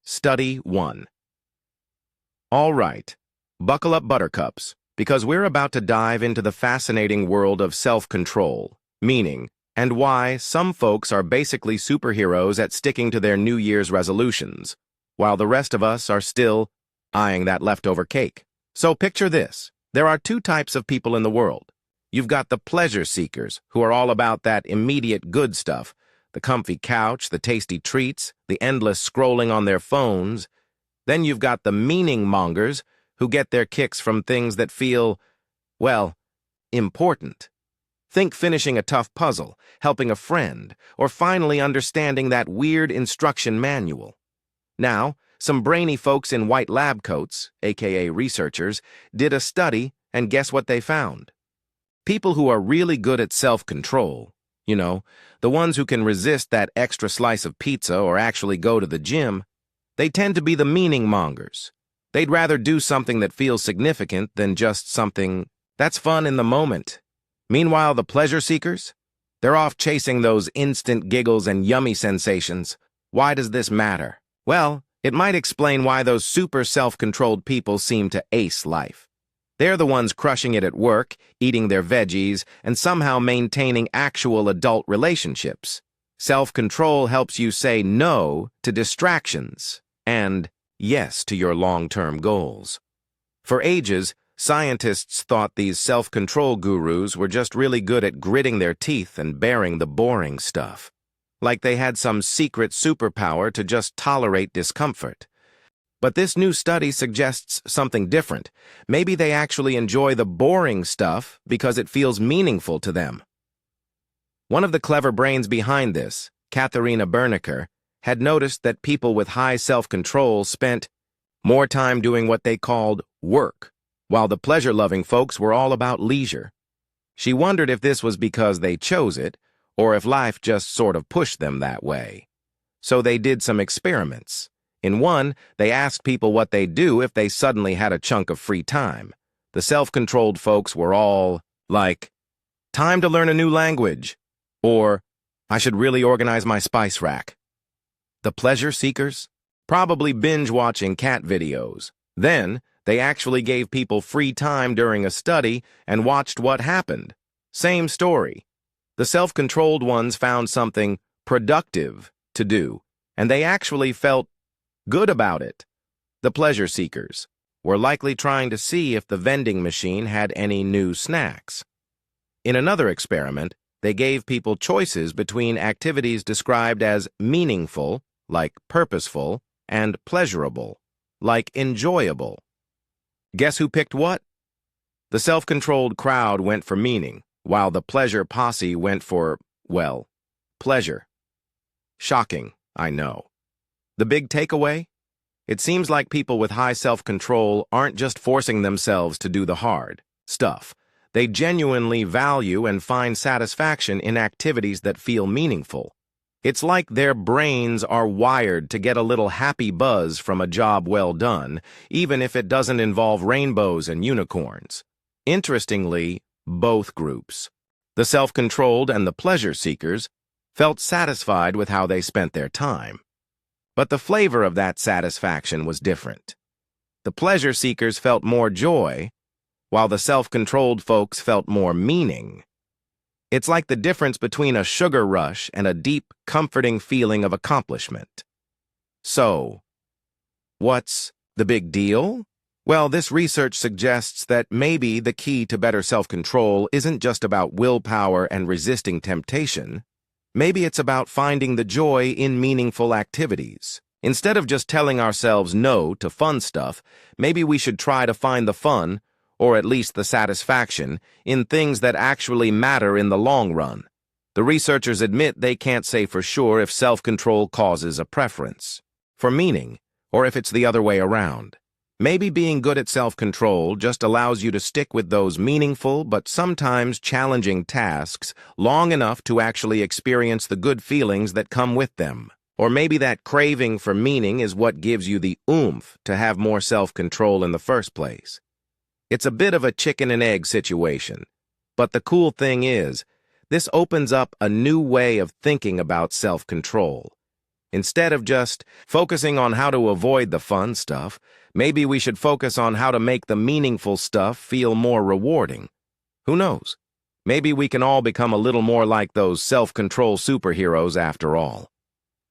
Study 1. All right, buckle up, buttercups, because we're about to dive into the fascinating world of self-control, meaning, and why some folks are basically superheroes at sticking to their New Year's resolutions, while the rest of us are still eyeing that leftover cake. So picture this. There are two types of people in the world. You've got the pleasure seekers, who are all about that immediate good stuff, the comfy couch, the tasty treats, the endless scrolling on their phones. Then you've got the meaning mongers, who get their kicks from things that feel, well, important. Think finishing a tough puzzle, helping a friend, or finally understanding that weird instruction manual. Now, some brainy folks in white lab coats, aka researchers, did a study, and guess what they found? People who are really good at self-control, the ones who can resist that extra slice of pizza or actually go to the gym, they tend to be the meaning mongers. They'd rather do something that feels significant than just something that's fun in the moment. Meanwhile, the pleasure seekers, they're off chasing those instant giggles and yummy sensations. Why does this matter? Well, it might explain why those super self-controlled people seem to ace life. They're the ones crushing it at work, eating their veggies, and somehow maintaining actual adult relationships. Self-control helps you say no to distractions and yes to your long-term goals. For ages, scientists thought these self-control gurus were just really good at gritting their teeth and bearing the boring stuff. Like they had some secret superpower to just tolerate discomfort. But this new study suggests something different. Maybe they actually enjoy the boring stuff because it feels meaningful to them. One of the clever brains behind this, Katharina Bernecker, had noticed that people with high self-control spent more time doing what they called work, while the pleasure-loving folks were all about leisure. She wondered if this was because they chose it, or if life just sort of pushed them that way. So they did some experiments. In one, they asked people what they'd do if they suddenly had a chunk of free time. The self-controlled folks were all like, "Time to learn a new language," or "I should really organize my spice rack." The pleasure seekers? Probably binge-watching cat videos. Then, they actually gave people free time during a study and watched what happened. Same story. The self-controlled ones found something productive to do, and they actually felt good about it. The pleasure seekers were likely trying to see if the vending machine had any new snacks. In another experiment, they gave people choices between activities described as meaningful, like purposeful, and pleasurable, like enjoyable. Guess who picked what? The self-controlled crowd went for meaning, while the pleasure posse went for, well, pleasure. Shocking, I know. The big takeaway? It seems like people with high self-control aren't just forcing themselves to do the hard stuff. They genuinely value and find satisfaction in activities that feel meaningful. It's like their brains are wired to get a little happy buzz from a job well done, even if it doesn't involve rainbows and unicorns. Interestingly, both groups, the self-controlled and the pleasure seekers, felt satisfied with how they spent their time. But the flavor of that satisfaction was different. The pleasure seekers felt more joy, while the self-controlled folks felt more meaning. It's like the difference between a sugar rush and a deep, comforting feeling of accomplishment. So, what's the big deal? Well, this research suggests that maybe the key to better self-control isn't just about willpower and resisting temptation. Maybe it's about finding the joy in meaningful activities. Instead of just telling ourselves no to fun stuff, maybe we should try to find the fun, or at least the satisfaction, in things that actually matter in the long run. The researchers admit they can't say for sure if self-control causes a preference for meaning, or if it's the other way around. Maybe being good at self-control just allows you to stick with those meaningful but sometimes challenging tasks long enough to actually experience the good feelings that come with them. Or maybe that craving for meaning is what gives you the oomph to have more self-control in the first place. It's a bit of a chicken and egg situation. But the cool thing is, this opens up a new way of thinking about self-control. Instead of just focusing on how to avoid the fun stuff, maybe we should focus on how to make the meaningful stuff feel more rewarding. Who knows? Maybe we can all become a little more like those self-control superheroes after all.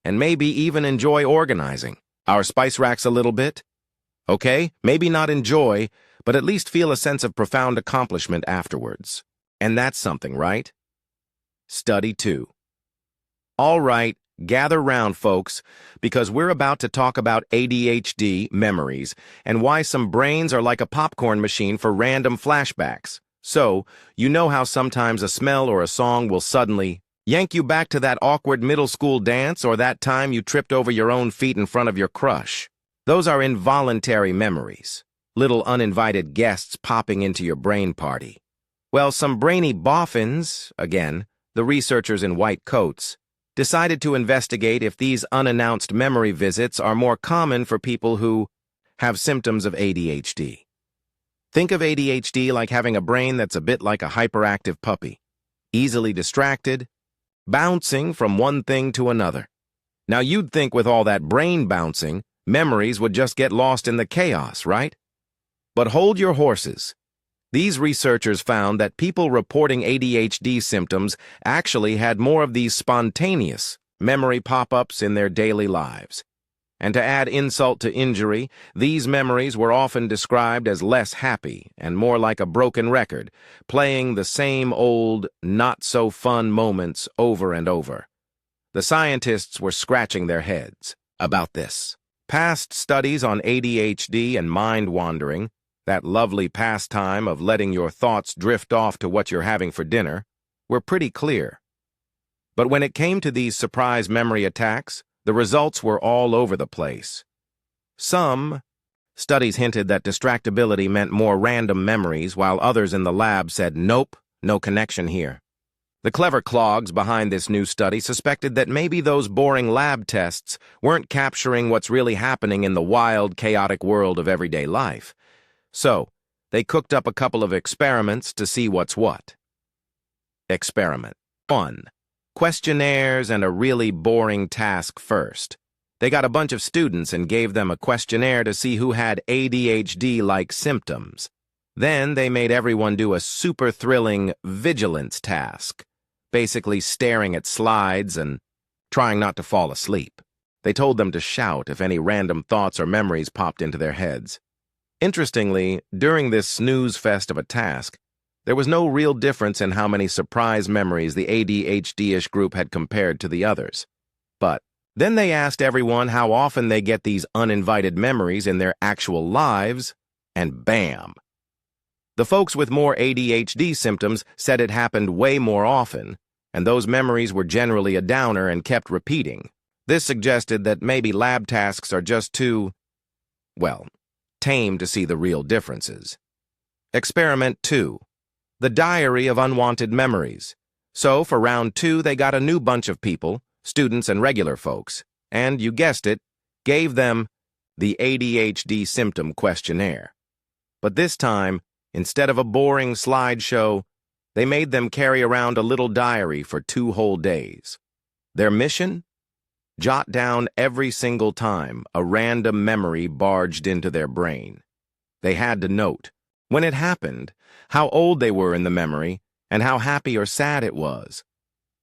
And maybe even enjoy organizing our spice racks a little bit. Okay, maybe not enjoy, but at least feel a sense of profound accomplishment afterwards. And that's something, right? Study 2. All right, gather round, folks, because we're about to talk about ADHD memories and why some brains are like a popcorn machine for random flashbacks. So, you know how sometimes a smell or a song will suddenly yank you back to that awkward middle school dance or that time you tripped over your own feet in front of your crush. Those are involuntary memories, little uninvited guests popping into your brain party. Well, some brainy boffins, again, the researchers in white coats, decided to investigate if these unannounced memory visits are more common for people who have symptoms of ADHD. Think of ADHD like having a brain that's a bit like a hyperactive puppy, easily distracted, bouncing from one thing to another. Now you'd think with all that brain bouncing, memories would just get lost in the chaos, right? But hold your horses. These researchers found that people reporting ADHD symptoms actually had more of these spontaneous memory pop-ups in their daily lives. And to add insult to injury, these memories were often described as less happy and more like a broken record, playing the same old, not-so-fun moments over and over. The scientists were scratching their heads about this. Past studies on ADHD and mind-wandering, that lovely pastime of letting your thoughts drift off to what you're having for dinner, were pretty clear. But when it came to these surprise memory attacks, the results were all over the place. Some studies hinted that distractibility meant more random memories, while others in the lab said, nope, no connection here. The clever clogs behind this new study suspected that maybe those boring lab tests weren't capturing what's really happening in the wild, chaotic world of everyday life. So, they cooked up a couple of experiments to see what's what. Experiment 1. Questionnaires and a really boring task first. They got a bunch of students and gave them a questionnaire to see who had ADHD-like symptoms. Then they made everyone do a super thrilling vigilance task, basically staring at slides and trying not to fall asleep. They told them to shout if any random thoughts or memories popped into their heads. Interestingly, during this snooze fest of a task, there was no real difference in how many surprise memories the ADHD-ish group had compared to the others. But then they asked everyone how often they get these uninvited memories in their actual lives, and bam! The folks with more ADHD symptoms said it happened way more often, and those memories were generally a downer and kept repeating. This suggested that maybe lab tasks are just too, well, tame to see the real differences. Experiment 2. The Diary of Unwanted Memories. So, for round 2, they got a new bunch of people, students and regular folks, and, you guessed it, gave them the ADHD symptom questionnaire. But this time, instead of a boring slideshow, they made them carry around a little diary for 2 whole days. Their mission? Jot down every single time a random memory barged into their brain. They had to note, when it happened, how old they were in the memory, and how happy or sad it was.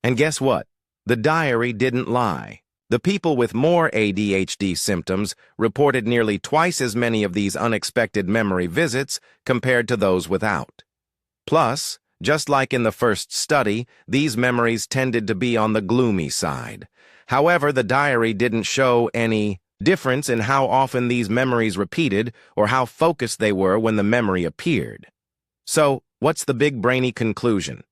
And guess what? The diary didn't lie. The people with more ADHD symptoms reported nearly twice as many of these unexpected memory visits compared to those without. Plus, just like in the first study, these memories tended to be on the gloomy side. However, the diary didn't show any difference in how often these memories repeated or how focused they were when the memory appeared. So, what's the big brainy conclusion?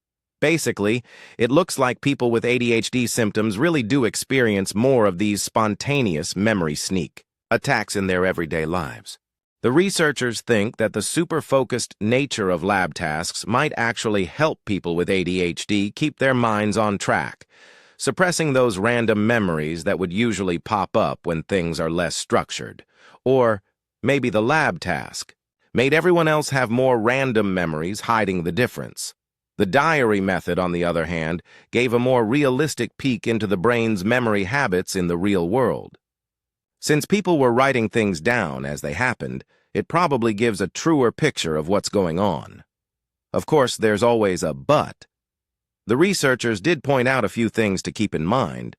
Basically, it looks like people with ADHD symptoms really do experience more of these spontaneous memory sneak attacks in their everyday lives. The researchers think that the super-focused nature of lab tasks might actually help people with ADHD keep their minds on track, suppressing those random memories that would usually pop up when things are less structured. Or maybe the lab task made everyone else have more random memories, hiding the difference. The diary method, on the other hand, gave a more realistic peek into the brain's memory habits in the real world. Since people were writing things down as they happened, it probably gives a truer picture of what's going on. Of course, there's always a but. The researchers did point out a few things to keep in mind.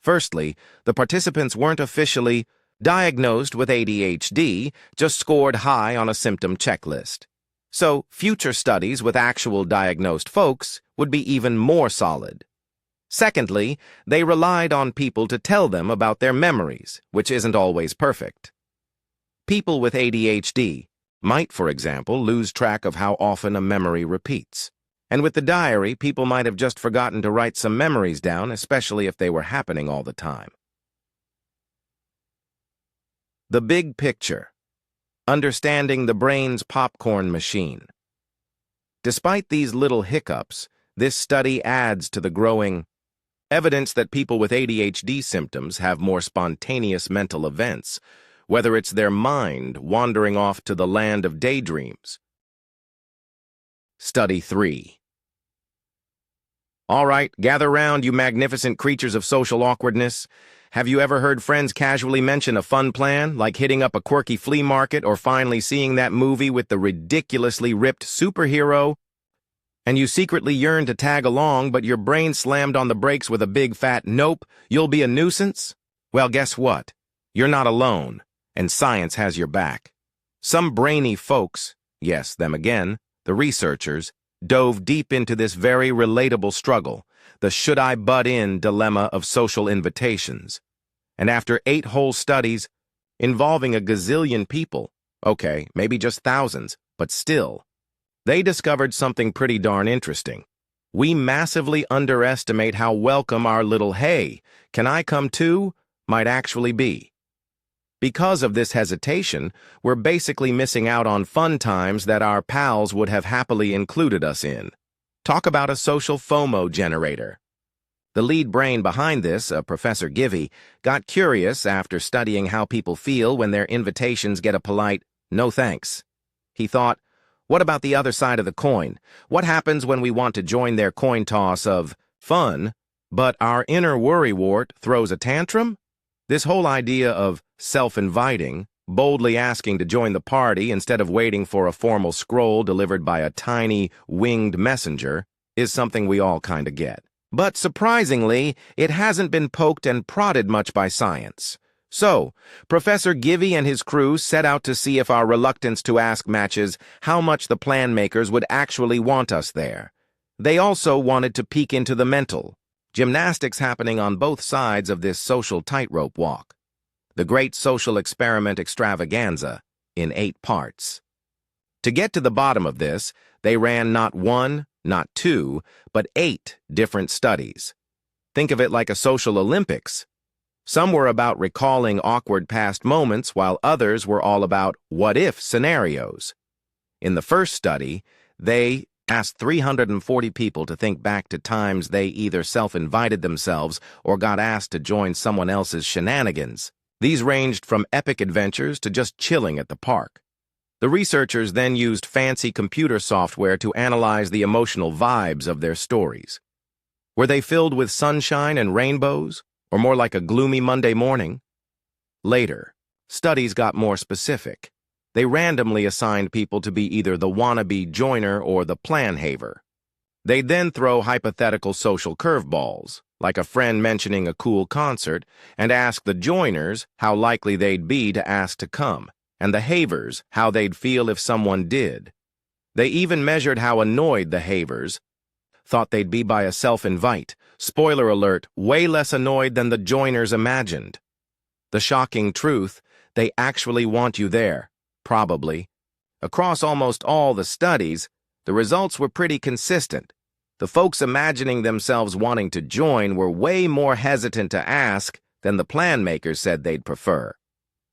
Firstly, the participants weren't officially diagnosed with ADHD, just scored high on a symptom checklist. So, future studies with actual diagnosed folks would be even more solid. Secondly, they relied on people to tell them about their memories, which isn't always perfect. People with ADHD might, for example, lose track of how often a memory repeats. And with the diary, people might have just forgotten to write some memories down, especially if they were happening all the time. The big picture. Understanding the brain's popcorn machine. Despite these little hiccups, this study adds to the growing evidence that people with ADHD symptoms have more spontaneous mental events, whether it's their mind wandering off to the land of daydreams. Study 3. All right, gather round, you magnificent creatures of social awkwardness. Have you ever heard friends casually mention a fun plan, like hitting up a quirky flea market or finally seeing that movie with the ridiculously ripped superhero? And you secretly yearn to tag along, but your brain slammed on the brakes with a big fat nope, you'll be a nuisance? Well, guess what? You're not alone, and science has your back. Some brainy folks, yes, them again, the researchers, dove deep into this very relatable struggle, the should I butt in dilemma of social invitations. And after 8 whole studies involving a gazillion people, okay, maybe just thousands, but still, they discovered something pretty darn interesting. We massively underestimate how welcome our little "hey, can I come too?" might actually be. Because of this hesitation, we're basically missing out on fun times that our pals would have happily included us in. Talk about a social FOMO generator. The lead brain behind this, Professor Givey, got curious after studying how people feel when their invitations get a polite, "no thanks." He thought, what about the other side of the coin? What happens when we want to join their coin toss of fun, but our inner worrywart throws a tantrum? This whole idea of self-inviting, boldly asking to join the party instead of waiting for a formal scroll delivered by a tiny, winged messenger, is something we all kind of get. But surprisingly, it hasn't been poked and prodded much by science. So, Professor Givey and his crew set out to see if our reluctance to ask matches how much the plan makers would actually want us there. They also wanted to peek into the mental gymnastics happening on both sides of this social tightrope walk. The Great Social Experiment Extravaganza in 8 parts. To get to the bottom of this, they ran not 1, not 2, but 8 different studies. Think of it like a social Olympics. Some were about recalling awkward past moments, while others were all about what-if scenarios. In the first study, they asked 340 people to think back to times they either self-invited themselves or got asked to join someone else's shenanigans. These ranged from epic adventures to just chilling at the park. The researchers then used fancy computer software to analyze the emotional vibes of their stories. Were they filled with sunshine and rainbows, or more like a gloomy Monday morning? Later, studies got more specific. They randomly assigned people to be either the wannabe joiner or the plan-haver. They'd then throw hypothetical social curveballs, like a friend mentioning a cool concert, and ask the joiners how likely they'd be to ask to come, and the havers how they'd feel if someone did. They even measured how annoyed the havers thought they'd be by a self-invite. Spoiler alert, way less annoyed than the joiners imagined. The shocking truth, they actually want you there. Probably. Across almost all the studies, the results were pretty consistent. The folks imagining themselves wanting to join were way more hesitant to ask than the plan makers said they'd prefer.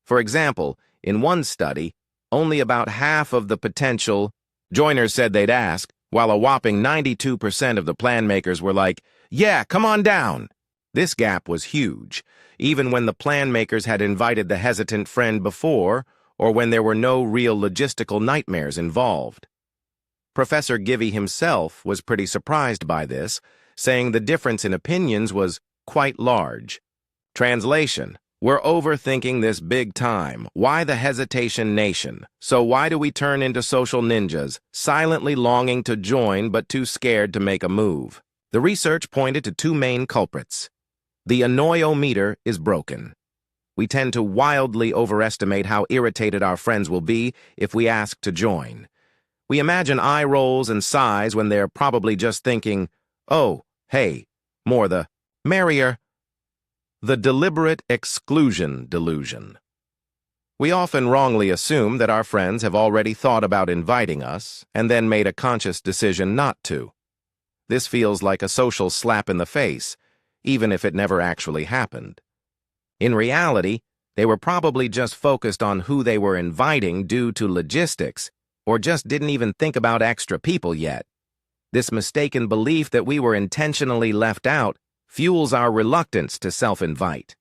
For example, in one study, only about half of the potential joiners said they'd ask, while a whopping 92% of the plan makers were like, "Yeah, come on down." This gap was huge, even when the plan makers had invited the hesitant friend before, or when there were no real logistical nightmares involved. Professor Givey himself was pretty surprised by this, saying the difference in opinions was quite large. Translation: we're overthinking this big time. Why the hesitation nation? So why do we turn into social ninjas, silently longing to join but too scared to make a move? The research pointed to two main culprits. The annoyometer is broken. We tend to wildly overestimate how irritated our friends will be if we ask to join. We imagine eye rolls and sighs when they're probably just thinking, oh, hey, more the merrier. The deliberate exclusion delusion. We often wrongly assume that our friends have already thought about inviting us and then made a conscious decision not to. This feels like a social slap in the face, even if it never actually happened. In reality, they were probably just focused on who they were inviting due to logistics, or just didn't even think about extra people yet. This mistaken belief that we were intentionally left out fuels our reluctance to self-invite.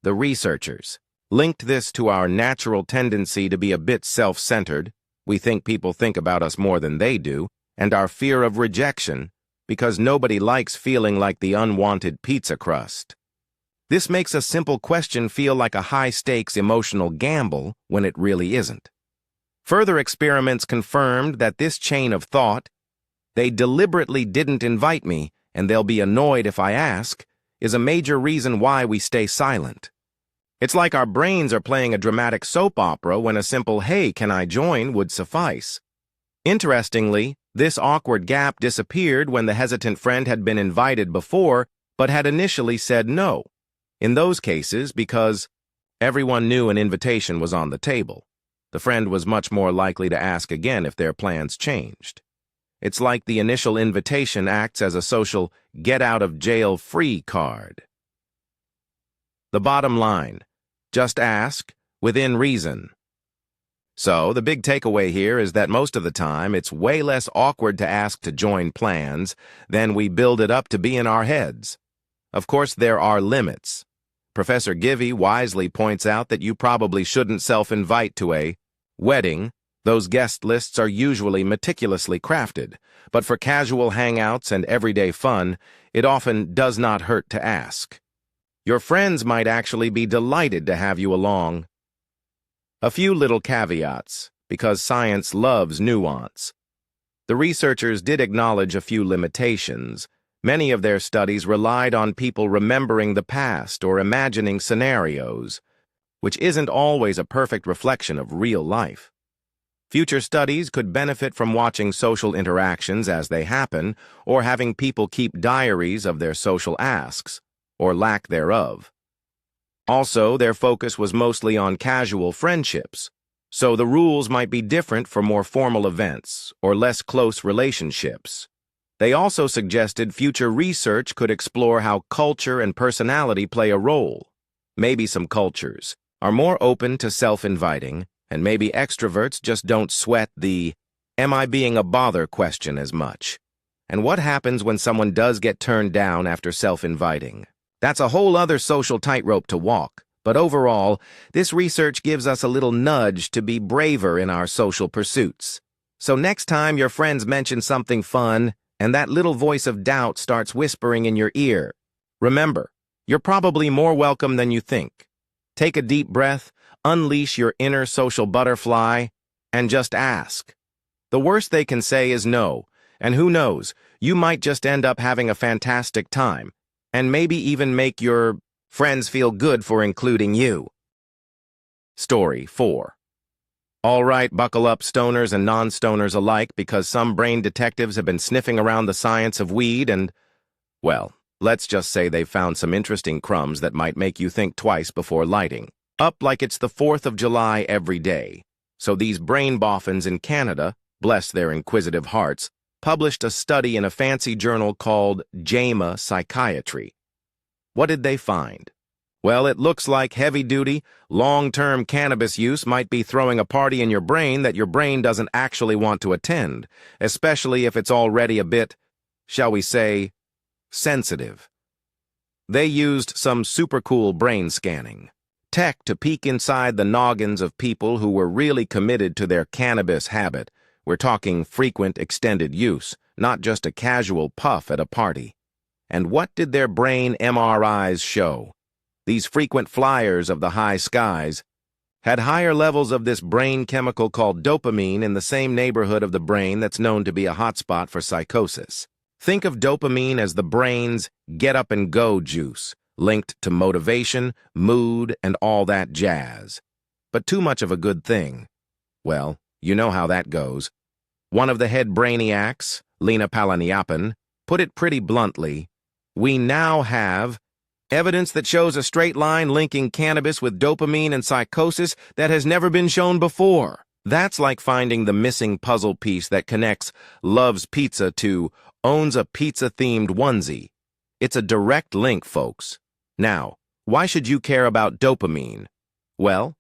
The researchers linked this to our natural tendency to be a bit self-centered. We think people think about us more than they do, and our fear of rejection, because nobody likes feeling like the unwanted pizza crust. This makes a simple question feel like a high-stakes emotional gamble when it really isn't. Further experiments confirmed that this chain of thought, they deliberately didn't invite me and they'll be annoyed if I ask, is a major reason why we stay silent. It's like our brains are playing a dramatic soap opera when a simple "hey, can I join?" would suffice. Interestingly, this awkward gap disappeared when the hesitant friend had been invited before but had initially said no. In those cases, because everyone knew an invitation was on the table, the friend was much more likely to ask again if their plans changed. It's like the initial invitation acts as a social get-out-of-jail-free card. The bottom line: just ask, within reason. So, the big takeaway here is that most of the time, it's way less awkward to ask to join plans than we build it up to be in our heads. Of course, there are limits. Professor Givey wisely points out that you probably shouldn't self-invite to a wedding. Those guest lists are usually meticulously crafted, but for casual hangouts and everyday fun, it often does not hurt to ask. Your friends might actually be delighted to have you along. A few little caveats, because science loves nuance. The researchers did acknowledge a few limitations. Many of their studies relied on people remembering the past or imagining scenarios, which isn't always a perfect reflection of real life. Future studies could benefit from watching social interactions as they happen, or having people keep diaries of their social asks, or lack thereof. Also, their focus was mostly on casual friendships, so the rules might be different for more formal events or less close relationships. They also suggested future research could explore how culture and personality play a role. Maybe some cultures are more open to self-inviting, and maybe extroverts just don't sweat the "am I being a bother" question as much. And what happens when someone does get turned down after self-inviting? That's a whole other social tightrope to walk, but overall, this research gives us a little nudge to be braver in our social pursuits. So next time your friends mention something fun, and that little voice of doubt starts whispering in your ear, remember, you're probably more welcome than you think. Take a deep breath, unleash your inner social butterfly, and just ask. The worst they can say is no, and who knows, you might just end up having a fantastic time, and maybe even make your friends feel good for including you. Story 4. All right, buckle up, stoners and non-stoners alike, because some brain detectives have been sniffing around the science of weed and, well, let's just say they've found some interesting crumbs that might make you think twice before lighting up like it's the 4th of July every day. So these brain boffins in Canada, bless their inquisitive hearts, published a study in a fancy journal called JAMA Psychiatry. What did they find? Well, it looks like heavy-duty, long-term cannabis use might be throwing a party in your brain that your brain doesn't actually want to attend, especially if it's already a bit, shall we say, sensitive. They used some super cool brain scanning tech to peek inside the noggins of people who were really committed to their cannabis habit, We're talking frequent extended use, not just a casual puff at a party. And what did their brain MRIs show? These frequent flyers of the high skies had higher levels of this brain chemical called dopamine in the same neighborhood of the brain that's known to be a hotspot for psychosis. Think of dopamine as the brain's get-up-and-go juice, linked to motivation, mood, and all that jazz. But too much of a good thing. Well, you know how that goes. One of the head brainiacs, Lena Palaniappan, put it pretty bluntly: we now have evidence that shows a straight line linking cannabis with dopamine and psychosis that has never been shown before. That's like finding the missing puzzle piece that connects loves pizza to owns a pizza-themed onesie. It's a direct link, folks. Now, why should you care about dopamine? Well,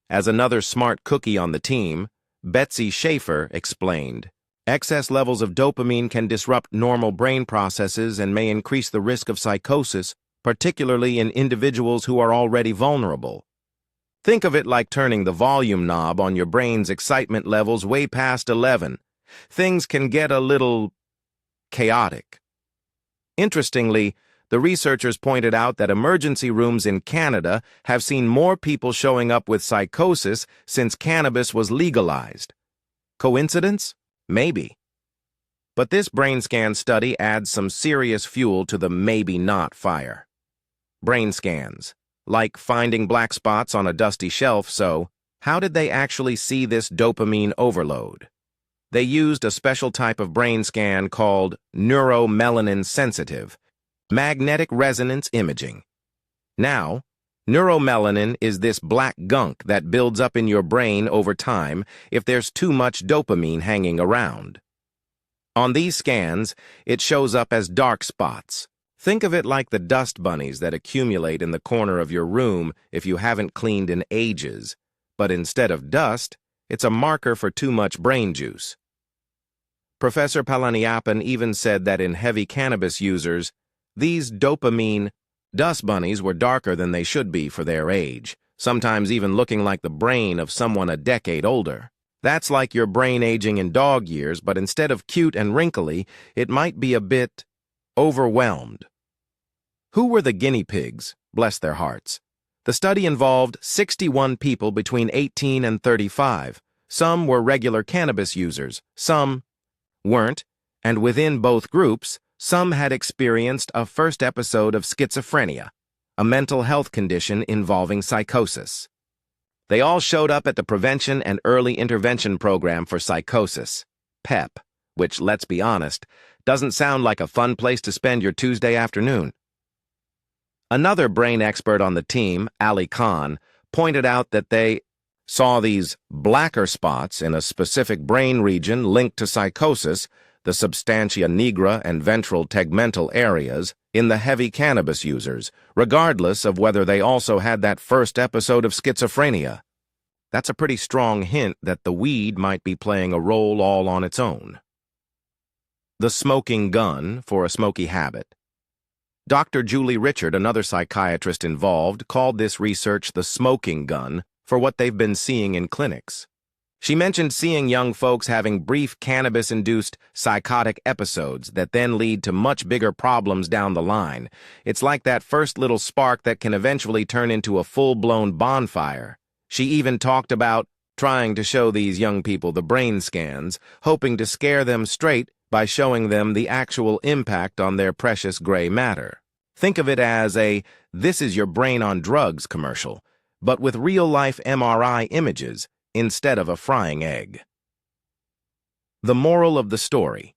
as another smart cookie on the team, Betsy Schaefer explained, excess levels of dopamine can disrupt normal brain processes and may increase the risk of psychosis, particularly in individuals who are already vulnerable. Think of it like turning the volume knob on your brain's excitement levels way past 11. Things can get a little chaotic. Interestingly, the researchers pointed out that emergency rooms in Canada have seen more people showing up with psychosis since cannabis was legalized. Coincidence? Maybe. But this brain scan study adds some serious fuel to the maybe-not fire. Brain scans, like finding black spots on a dusty shelf, so how did they actually see this dopamine overload? They used a special type of brain scan called neuromelanin sensitive magnetic resonance imaging. Now, neuromelanin is this black gunk that builds up in your brain over time if there's too much dopamine hanging around. On these scans, it shows up as dark spots. Think of it like the dust bunnies that accumulate in the corner of your room if you haven't cleaned in ages, but instead of dust, it's a marker for too much brain juice. Professor Palaniappan even said that in heavy cannabis users, these dopamine dust bunnies were darker than they should be for their age, sometimes even looking like the brain of someone a decade older. That's like your brain aging in dog years, but instead of cute and wrinkly, it might be a bit overwhelmed. Who were the guinea pigs? Bless their hearts. The study involved 61 people between 18 and 35. Some were regular cannabis users, some weren't, and within both groups, some had experienced a first episode of schizophrenia, a mental health condition involving psychosis. They all showed up at the Prevention and Early Intervention Program for Psychosis, PEP, which, let's be honest, doesn't sound like a fun place to spend your Tuesday afternoon. Another brain expert on the team, Ali Khan, pointed out that they saw these blacker spots in a specific brain region linked to psychosis, the substantia nigra and ventral tegmental areas, in the heavy cannabis users, regardless of whether they also had that first episode of schizophrenia. That's a pretty strong hint that the weed might be playing a role all on its own. The smoking gun for a smoky habit. Dr. Julie Richard, another psychiatrist involved, called this research the smoking gun for what they've been seeing in clinics. She mentioned seeing young folks having brief cannabis-induced psychotic episodes that then lead to much bigger problems down the line. It's like that first little spark that can eventually turn into a full-blown bonfire. She even talked about trying to show these young people the brain scans, hoping to scare them straight by showing them the actual impact on their precious gray matter. Think of it as a "this is your brain on drugs" commercial, but with real-life MRI images instead of a frying egg. The moral of the story.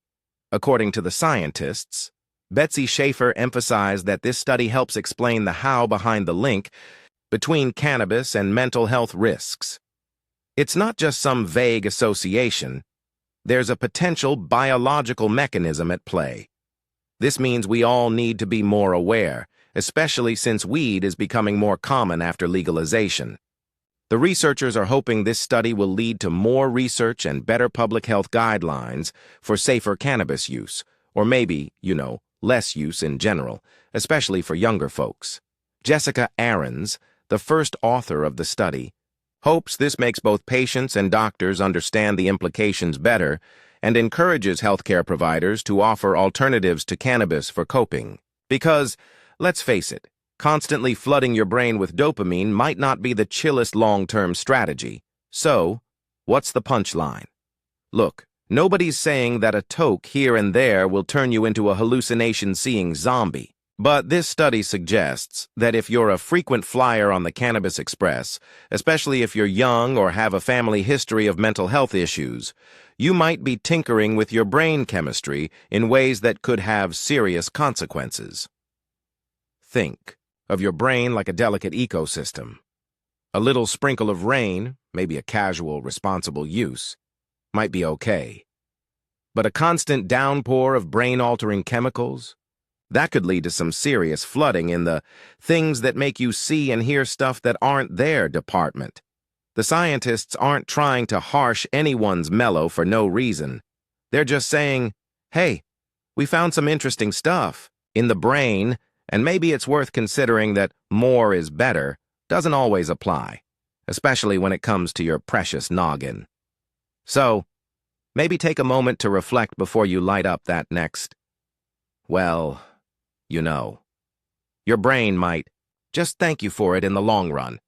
According to the scientists, Betsy Schaefer emphasized that this study helps explain the how behind the link between cannabis and mental health risks. It's not just some vague association. There's a potential biological mechanism at play. This means we all need to be more aware, especially since weed is becoming more common after legalization. The researchers are hoping this study will lead to more research and better public health guidelines for safer cannabis use, or maybe, less use in general, especially for younger folks. Jessica Ahrens, the first author of the study, hopes this makes both patients and doctors understand the implications better and encourages healthcare providers to offer alternatives to cannabis for coping. Because, let's face it, constantly flooding your brain with dopamine might not be the chillest long-term strategy. So, what's the punchline? Look, nobody's saying that a toke here and there will turn you into a hallucination-seeing zombie. But this study suggests that if you're a frequent flyer on the Cannabis Express, especially if you're young or have a family history of mental health issues, you might be tinkering with your brain chemistry in ways that could have serious consequences. Think of your brain like a delicate ecosystem. A little sprinkle of rain, maybe a casual, responsible use, might be okay. But a constant downpour of brain-altering chemicals? That could lead to some serious flooding in the things that make you see and hear stuff that aren't there department. The scientists aren't trying to harsh anyone's mellow for no reason. They're just saying, hey, we found some interesting stuff in the brain, and maybe it's worth considering that more is better doesn't always apply, especially when it comes to your precious noggin. So, maybe take a moment to reflect before you light up that next, well, you know. Your brain might just thank you for it in the long run.